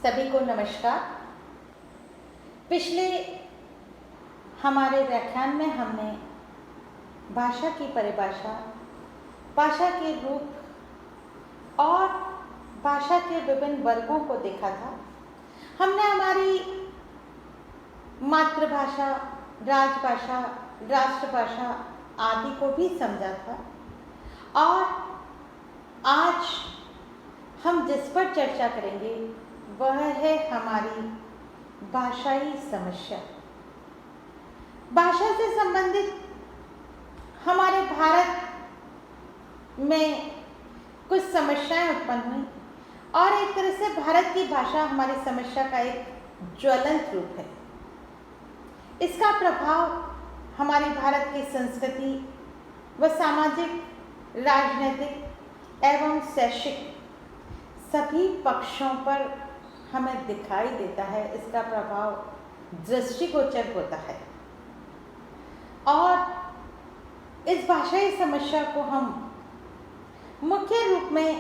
सभी को नमस्कार। पिछले हमारे व्याख्यान में हमने भाषा की परिभाषा, भाषा के रूप और भाषा के विभिन्न वर्गों को देखा था। हमने हमारी मातृभाषा, राजभाषा, राष्ट्रभाषा आदि को भी समझा था और आज हम जिस पर चर्चा करेंगे वह है हमारी भाषाई समस्या। भाषा से संबंधित हमारे भारत में कुछ समस्याएं उत्पन्न हुई और एक तरह से भारत की भाषा हमारी समस्या का एक ज्वलंत रूप है। इसका प्रभाव हमारी भारत की संस्कृति व सामाजिक, राजनीतिक एवं शैक्षिक सभी पक्षों पर हमें दिखाई देता है। इसका प्रभाव दृष्टिगोचर होता है और इस भाषाई समस्या को हम मुख्य रूप में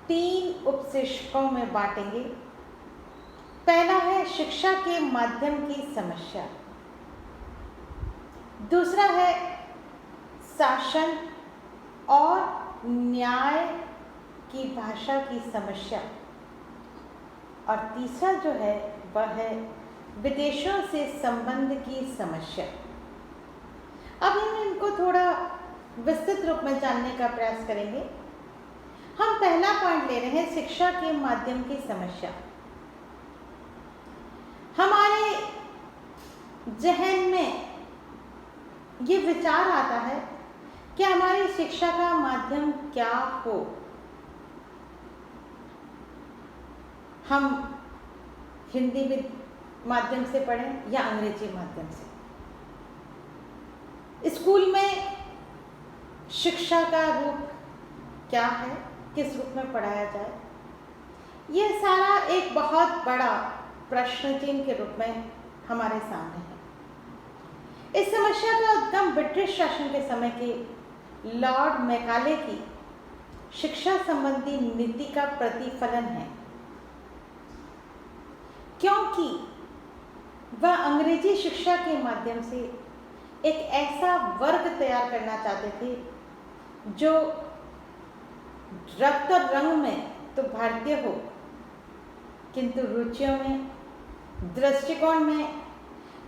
3 उपशीर्षकों में बांटेंगे। पहला है शिक्षा के माध्यम की समस्या, दूसरा है शासन और न्याय की भाषा की समस्या और तीसरा जो है वह है विदेशों से संबंध की समस्या। अब हम इनको थोड़ा विस्तृत रूप में जानने का प्रयास करेंगे। हम पहला पॉइंट ले रहे हैं शिक्षा के माध्यम की समस्या। हमारे जहन में ये विचार आता है कि हमारी शिक्षा का माध्यम क्या हो। हम हिंदी माध्यम से पढ़ें या अंग्रेजी माध्यम से। स्कूल में शिक्षा का रूप क्या है, किस रूप में पढ़ाया जाए, यह सारा एक बहुत बड़ा प्रश्न चिन्ह के रूप में हमारे सामने है। इस समस्या का उद्गम ब्रिटिश शासन के समय के लॉर्ड मैकाले की शिक्षा संबंधी नीति का प्रतिफलन है, क्योंकि वह अंग्रेजी शिक्षा के माध्यम से एक ऐसा वर्ग तैयार करना चाहते थे जो रक्त और रंग में तो भारतीय हो किंतु रुचियों में, दृष्टिकोण में,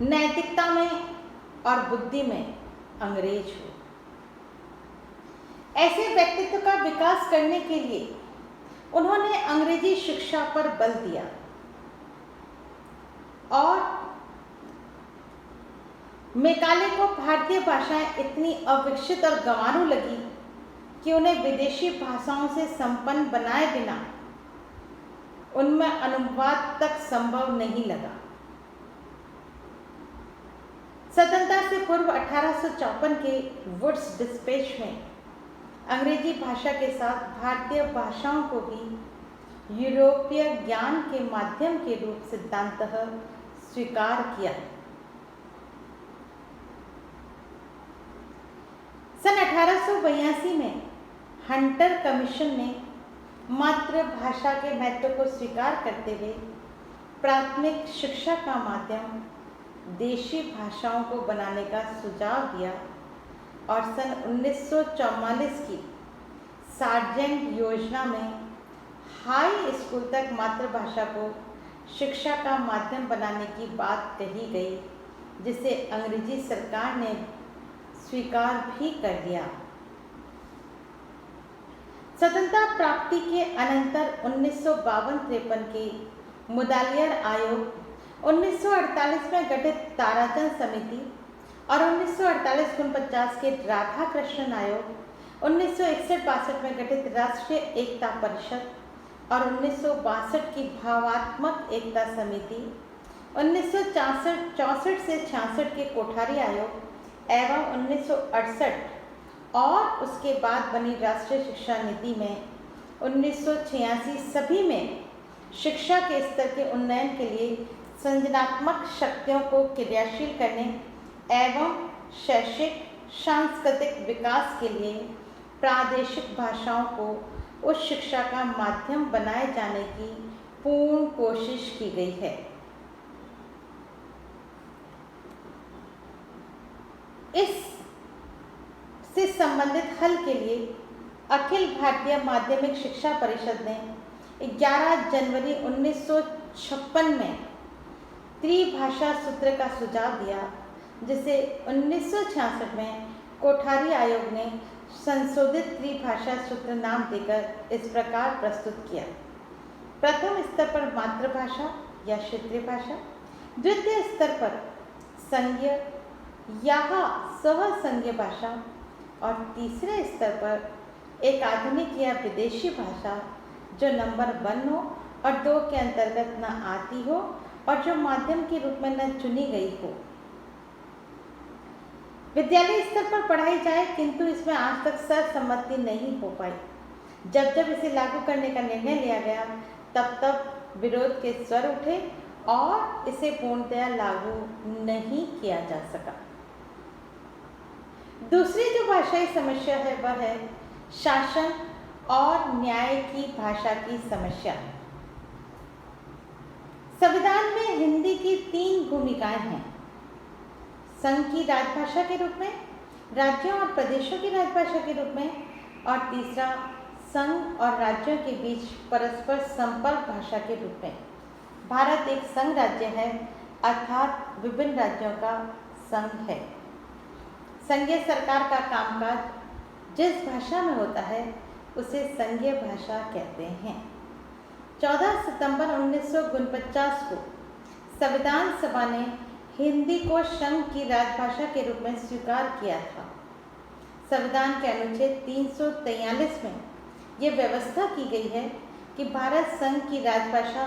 नैतिकता में और बुद्धि में अंग्रेज हो। ऐसे व्यक्तित्व का विकास करने के लिए उन्होंने अंग्रेजी शिक्षा पर बल दिया और मैकाले को भारतीय भाषाएं इतनी अविकसित और गंवारू लगी कि उन्हें विदेशी भाषाओं से संपन्न बनाए बिना उनमें अनुवाद तक संभव नहीं लगा। स्वतंत्रता से पूर्व 1854 के वुड्स डिस्पैच में अंग्रेजी भाषा के साथ भारतीय भाषाओं को भी यूरोपीय ज्ञान के माध्यम के रूप सिद्धांतः स्वीकार किया। सन 1882 में हंटर कमीशन ने मातृभाषा के महत्व को स्वीकार करते हुए प्राथमिक शिक्षा का माध्यम देशी भाषाओं को बनाने का सुझाव दिया और सन 1944 की सार्जेंट योजना में हाई स्कूल तक मातृभाषा को शिक्षा का माध्यम बनाने की बात कही गई, जिसे अंग्रेजी सरकार ने स्वीकार भी कर लिया। स्वतंत्रता प्राप्ति के अनंतर 1952-53 के मुदालियर आयोग, 1948 में गठित ताराचंद समिति और 1948-49 के राधा कृष्णन आयोग, 1961-62 में गठित राष्ट्रीय एकता परिषद और 1962 की भावात्मक एकता समिति, 1964 से 66 के कोठारी आयोग एवं 1968 और उसके बाद बनी राष्ट्रीय शिक्षा नीति में 1986 सभी में शिक्षा के स्तर के उन्नयन के लिए सृजनात्मक शक्तियों को क्रियाशील करने एवं शैक्षिक सांस्कृतिक विकास के लिए प्रादेशिक भाषाओं को उच्च शिक्षा का माध्यम बनाए जाने की पूर्ण कोशिश की गई है। इस से संबंधित हल के लिए अखिल भारतीय माध्यमिक शिक्षा परिषद ने 11 जनवरी 1956 में त्रिभाषा सूत्र का सुझाव दिया, जिसे 1966 में कोठारी आयोग ने संशोधित त्रिभाषा सूत्र नाम देकर इस प्रकार प्रस्तुत किया। प्रथम स्तर पर मातृभाषा या क्षेत्रीय भाषा, द्वितीय स्तर पर संघीय या सह संघीय भाषा और तीसरे स्तर पर एक आधुनिक या विदेशी भाषा जो नंबर 1 हो और 2 के अंतर्गत न आती हो और जो माध्यम के रूप में न चुनी गई हो। विद्यालय स्तर पर पढ़ाई जाए, किंतु इसमें आज तक सर्वसम्मति नहीं हो पाई। जब जब इसे लागू करने का निर्णय लिया गया, तब तब विरोध के स्वर उठे और इसे पूर्णतया लागू नहीं किया जा सका। दूसरी जो भाषाई समस्या है वह है शासन और न्याय की भाषा की समस्या। संविधान में हिंदी की 3 भूमिकाएं हैं: संघ की राजभाषा के रूप में, राज्यों और प्रदेशों की राजभाषा के रूप में, और तीसरा संघ और राज्यों के बीच परस्पर संपर्क भाषा के रूप में। भारत एक संघ राज्य है, अर्थात विभिन्न राज्यों का संघ है। संघीय सरकार का कामकाज जिस भाषा में होता है उसे संघीय भाषा कहते हैं। 14 सितंबर 1949 को संविधान सभा ने हिंदी को संघ की राजभाषा के रूप में स्वीकार किया था। संविधान के अनुच्छेद 343 में यह व्यवस्था की गई है कि भारत संघ की राजभाषा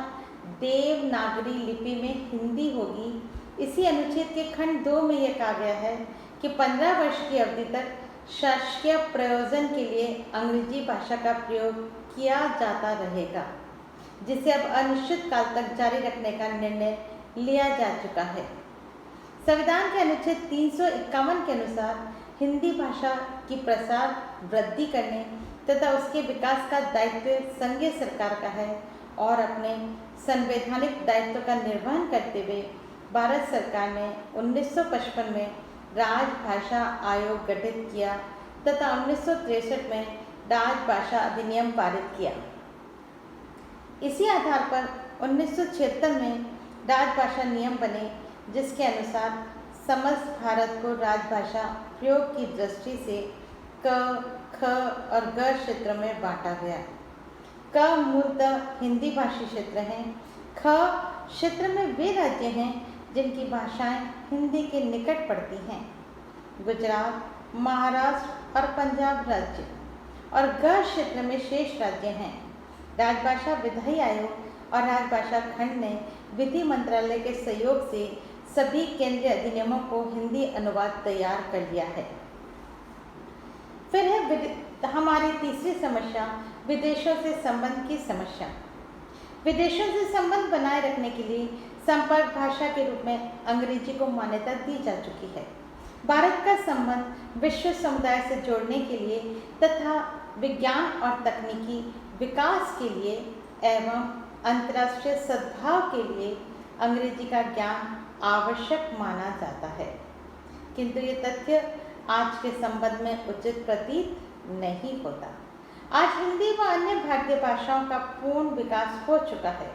देवनागरी लिपि में हिंदी होगी। इसी अनुच्छेद के खंड 2 में यह कहा गया है कि 15 वर्ष की अवधि तक शासकीय प्रयोजन के लिए अंग्रेजी भाषा का प्रयोग किया जाता रहेगा, जिसे अब अनिश्चित काल तक जारी रखने का निर्णय लिया जा चुका है। संविधान के अनुच्छेद 351 के अनुसार हिंदी भाषा की प्रसार वृद्धि करने तथा उसके विकास का दायित्व संघीय सरकार का है और अपने संवैधानिक दायित्व का निर्वहन करते हुए भारत सरकार ने 1955 में राजभाषा आयोग गठित किया तथा 1963 में राजभाषा अधिनियम पारित किया। इसी आधार पर 1976 में राजभाषा नियम बने, जिसके अनुसार समस्त भारत को राजभाषा प्रयोग की दृष्टि से क, ख और ग क्षेत्र में बांटा गया। क मूलतः हिंदी भाषी क्षेत्र हैं। ख क्षेत्र में वे राज्य हैं जिनकी भाषाएं हिंदी के निकट पड़ती हैं: गुजरात, महाराष्ट्र और पंजाब राज्य। और ग क्षेत्र में शेष राज्य हैं। राजभाषा विधायी आयोग और राजभाषा खंड ने विधि मंत्रालय के सहयोग से सभी केंद्रीय अधिनियमों को हिंदी अनुवाद तैयार कर लिया है। फिर है हमारी तीसरी समस्या, विदेशों से संबंध की समस्या। विदेशों से संबंध बनाए रखने के लिए संपर्क भाषा के रूप में अंग्रेजी को मान्यता दी जा चुकी है। भारत का संबंध विश्व समुदाय से जोड़ने के लिए तथा विज्ञान और तकनीकी विकास के लिए एवं अंतर्राष्ट्रीय सद्भाव के लिए अंग्रेजी का ज्ञान आवश्यक माना जाता है, किंतु ये तथ्य आज के संबंध में उचित प्रतीत नहीं होता। आज हिंदी व अन्य भारतीय भाषाओं का पूर्ण विकास हो चुका है।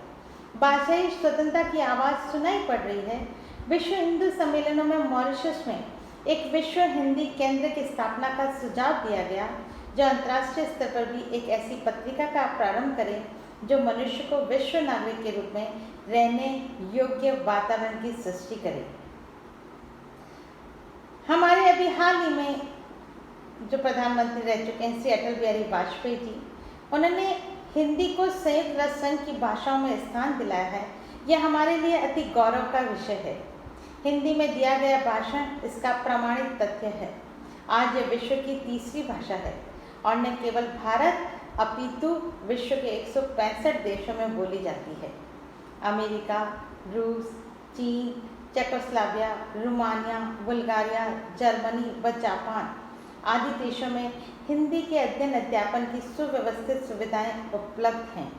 भाषाई स्वतंत्रता की आवाज़ सुनाई पड़ रही है। विश्व हिंदू सम्मेलनों में मॉरिशस में एक विश्व हिंदी केंद्र की स्थापना का सुझाव दिया गया, जो अंतर्राष्ट्रीय स्तर पर भी एक ऐसी पत्रिका का प्रारंभ करे जो मनुष्य को विश्व नागरिक के रूप में रहने योग्य वातावरण की सृष्टि करे। हमारे अभी हाल ही में जो प्रधानमंत्री रह चुके हैं श्री अटल बिहारी वाजपेयी जी, उन्होंने हिंदी को संयुक्त राष्ट्र संघ की भाषाओं में स्थान दिलाया है। यह हमारे लिए अति गौरव का विषय है। हिंदी में दिया गया भाषण इसका प्रमाणित तथ्य है। आज यह विश्व की तीसरी भाषा है और न केवल भारत अपितु विश्व के 165 देशों में बोली जाती है। अमेरिका, रूस, चीन, चेकोस्लोवाकिया, रोमानिया, बुल्गारिया, जर्मनी व जापान आदि देशों में हिंदी के अध्ययन अध्यापन की सुव्यवस्थित सुविधाएं उपलब्ध हैं।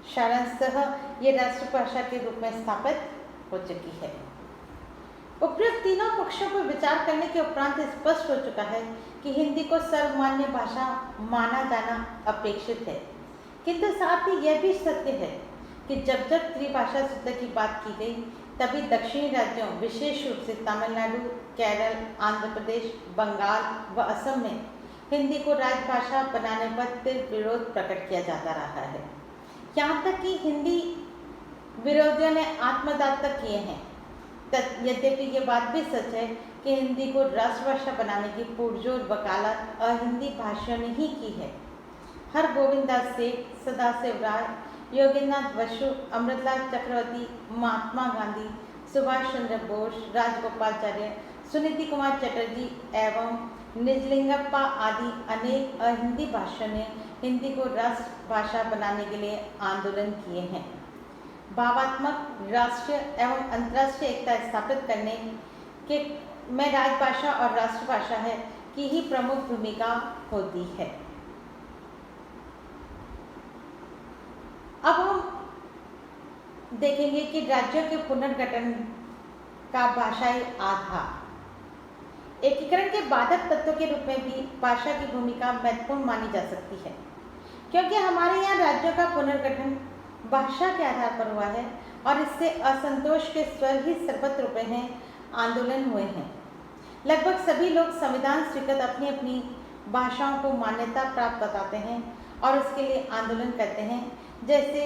सारांशतः ये राष्ट्रभाषा के रूप में स्थापित हो चुकी है। उपयुक्त तीनों पक्षों पर विचार करने के उपरांत स्पष्ट हो चुका है कि हिंदी को सर्वमान्य भाषा माना जाना अपेक्षित है, किंतु साथ ही यह भी सत्य है कि जब जब त्रिभाषा सूत्र की बात की गई तभी दक्षिणी राज्यों विशेष रूप से तमिलनाडु, केरल, आंध्र प्रदेश, बंगाल व असम में हिंदी को राजभाषा बनाने पर तीव्र विरोध प्रकट किया जाता रहा है। यहाँ तक कि हिंदी विरोधियों ने आत्मदाह तक किए हैं। यद्यपि ये बात भी सच है कि हिंदी को राष्ट्रभाषा बनाने की पुरजोर वकालत अहिंदी भाषियों ने ही की है। हरगोविंद दास सेठ, सदाशिव राय, योगेंद्रनाथ बसु, अमृतलाल चक्रवर्ती, महात्मा गांधी, सुभाष चंद्र बोस, राजगोपालाचार्य, सुनीति कुमार चटर्जी एवं निजलिंगप्पा आदि अनेक अहिंदी भाषियों ने हिंदी को राष्ट्रभाषा बनाने के लिए आंदोलन किए हैं। भावात्मक राष्ट्रीय एवं अंतर्राष्ट्रीय एकता स्थापित करने के में राजभाषा और राष्ट्रभाषा है की ही प्रमुख भूमिका होती है। अब हम देखेंगे कि राज्यों के पुनर्गठन का भाषाई आधार। एकीकरण के बाधक तत्व के रूप में भी भाषा की भूमिका महत्वपूर्ण मानी जा सकती है, क्योंकि हमारे यहाँ राज्यों का पुनर्गठन भाषा के आधार पर हुआ है और इससे असंतोष के स्वर ही सर्वत्र उभरे हैं, आंदोलन हुए हैं। लगभग सभी लोग संविधान स्वीकृत अपनी अपनी भाषाओं को मान्यता प्राप्त बताते हैं और उसके लिए आंदोलन करते हैं। जैसे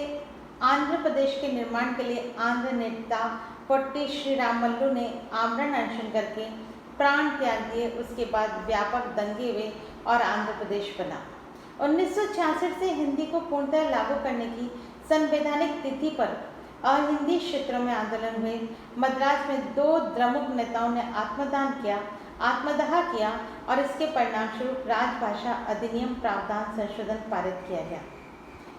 आंध्र प्रदेश के निर्माण के लिए आंध्र नेता पोट्टी श्रीरामल्लू ने आमरण अनशन करके प्राण त्याग दिए। उसके बाद व्यापक दंगे हुए और आंध्र प्रदेश बना। 1966 से हिंदी को पूर्णतः लागू करने की संवैधानिक तिथि पर अहिंदी क्षेत्रों में आंदोलन हुए। मद्रास में 2 द्रमुक नेताओं ने आत्मदाह किया और इसके परिणाम स्वरूप राजभाषा अधिनियम प्रावधान संशोधन पारित किया गया।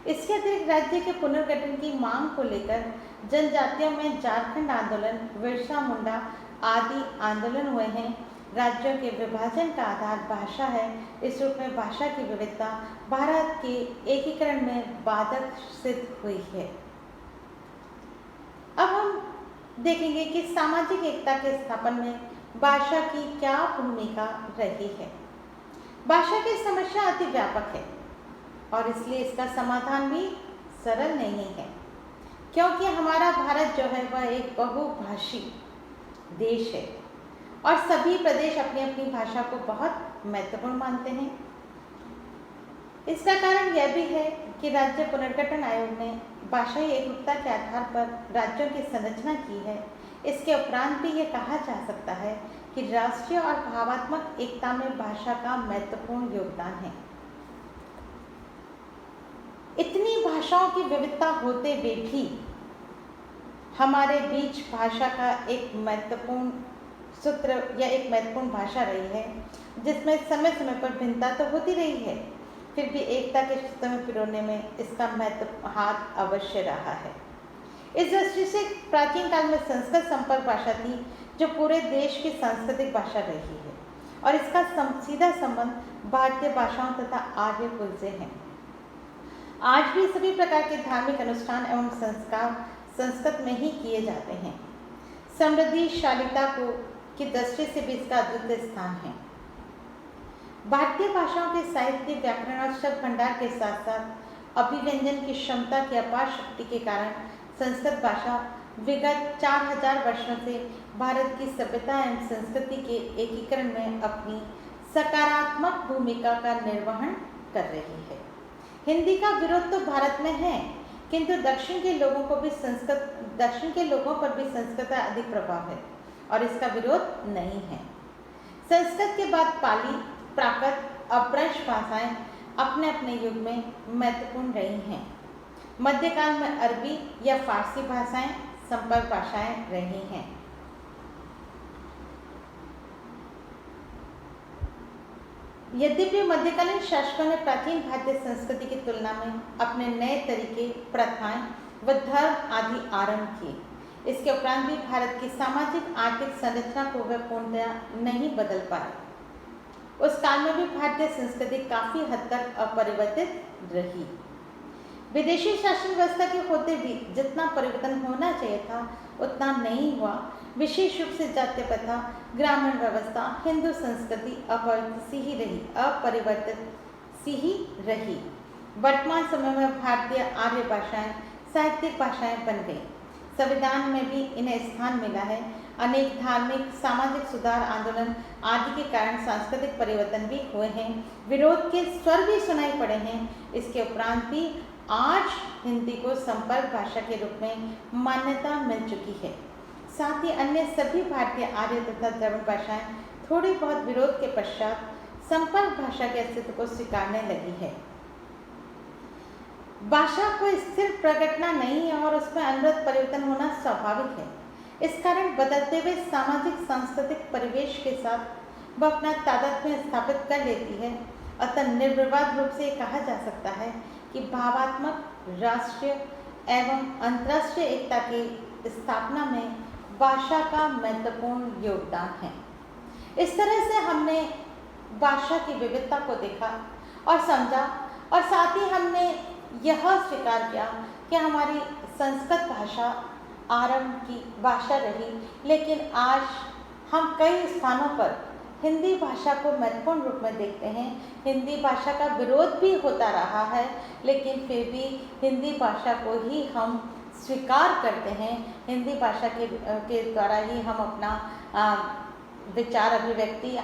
इसके अतिरिक्त राज्य के पुनर्गठन की मांग को लेकर जनजातियों में झारखंड आंदोलन, बिरसा मुंडा आदि आंदोलन हुए हैं। राज्यों के विभाजन का आधार भाषा है। इस रूप में भाषा की विविधता भारत के एकीकरण में बाधक सिद्ध हुई है। अब हम देखेंगे कि सामाजिक एकता के स्थापन में भाषा की क्या भूमिका रही है। भाषा की समस्या अति व्यापक है और इसलिए इसका समाधान भी सरल नहीं है, क्योंकि हमारा भारत जो है वह एक बहुभाषी देश है और सभी प्रदेश अपनी अपनी भाषा को बहुत महत्वपूर्ण मानते हैं। इसका कारण यह भी है कि राज्य पुनर्गठन आयोग ने भाषाई एकरूपता के आधार पर राज्यों की संरचना की है। इसके उपरांत भी ये कहा जा सकता है कि राष्ट्रीय और भावात्मक एकता में भाषा का महत्वपूर्ण योगदान है। इतनी भाषाओं की विविधता होते हुए भी हमारे बीच भाषा का एक महत्वपूर्ण सूत्र या एक महत्वपूर्ण भाषा रही है, जिसमें समय समय पर भिन्नता तो होती रही है, फिर भी एकता के सूत्र में पिरोने में इसका महत्व हाथ अवश्य रहा है। इस दृष्टि से प्राचीन काल में संस्कृत संपर्क भाषा थी, जो पूरे देश की सांस्कृतिक भाषा रही है और इसका सीधा संबंध भारतीय भाषाओं तथा आर्य कुल से है। आज भी सभी प्रकार के धार्मिक अनुष्ठान एवं संस्कार संस्कृत में ही किए जाते हैं। समृद्धिशालिता की दृष्टि से भी इसका अद्वितीय स्थान है। भारतीय भाषाओं के साहित्य, व्याकरण और शब्द भंडार के साथ साथ अभिव्यंजन की क्षमता की अपार शक्ति के कारण संस्कृत भाषा विगत 4000 वर्षों से भारत की सभ्यता एवं संस्कृति के एकीकरण में अपनी सकारात्मक भूमिका का निर्वहन कर रही है। हिंदी का विरोध तो भारत में है, किंतु दक्षिण के लोगों पर भी संस्कृत का अधिक प्रभाव है और इसका विरोध नहीं है। संस्कृत के बाद पाली, प्राकृत, अपभ्रंश भाषाएं अपने अपने युग में महत्वपूर्ण रही हैं। मध्यकाल में अरबी या फारसी भाषाएं संपर्क भाषाएं रही हैं। यद्यपि मध्यकालीन शासकों ने प्राचीन भारतीय संस्कृति की तुलना में अपने नए तरीके, प्रथाएं व धर्म आदि आरंभ किए। इसके उपरांत भी भारत की सामाजिक आर्थिक संरचना को वह पूर्णतया नहीं बदल पाए। उस काल में भी भारतीय संस्कृति काफी हद तक अपरिवर्तित रही। विदेशी शासन व्यवस्था के होते भी जितना परिवर्तन होना चाहिए था उतना नहीं हुआ। विशेष रूप से जातीय प्रथा, ग्रामीण व्यवस्था, हिंदू संस्कृति अपरिवर्तित सी ही रही। वर्तमान समय में भारतीय आर्य भाषाएं साहित्यिक भाषाएं बन गई। संविधान में भी इन्हें स्थान मिला है। अनेक धार्मिक, सामाजिक सुधार आंदोलन आदि के कारण सांस्कृतिक परिवर्तन भी हुए हैं। विरोध के स्वर भी सुनाई पड़े हैं। इसके उपरांत भी आज हिंदी को संपर्क भाषा के रूप में मान्यता मिल चुकी है। साथ ही अन्य सभी भारतीय आर्य तथा द्रविड़ भाषाएं थोड़ी बहुत विरोध के पश्चात संपर्क भाषा के अस्तित्व को स्वीकारने लगी है। भाषा को स्थिर प्रकटना नहीं है और उसमें अनवरत परिवर्तन होना स्वाभाविक है। इस कारण बदलते हुए सामाजिक सांस्कृतिक परिवेश के साथ वह अपना तादात्म्य स्थापित कर लेती है। अतः निर्विवाद रूप से कहा जा सकता है कि भावात्मक, राष्ट्रीय एवं अंतर्राष्ट्रीय एकता की स्थापना में भाषा का महत्वपूर्ण योगदान है। इस तरह से हमने भाषा की विविधता को देखा और समझा, और साथ ही हमने यह स्वीकार किया कि हमारी संस्कृत भाषा आरंभ की भाषा रही, लेकिन आज हम कई स्थानों पर हिंदी भाषा को महत्वपूर्ण रूप में देखते हैं। हिंदी भाषा का विरोध भी होता रहा है, लेकिन फिर भी हिंदी भाषा को ही हम स्वीकार करते हैं। हिंदी भाषा के द्वारा ही हम अपना विचार अभिव्यक्ति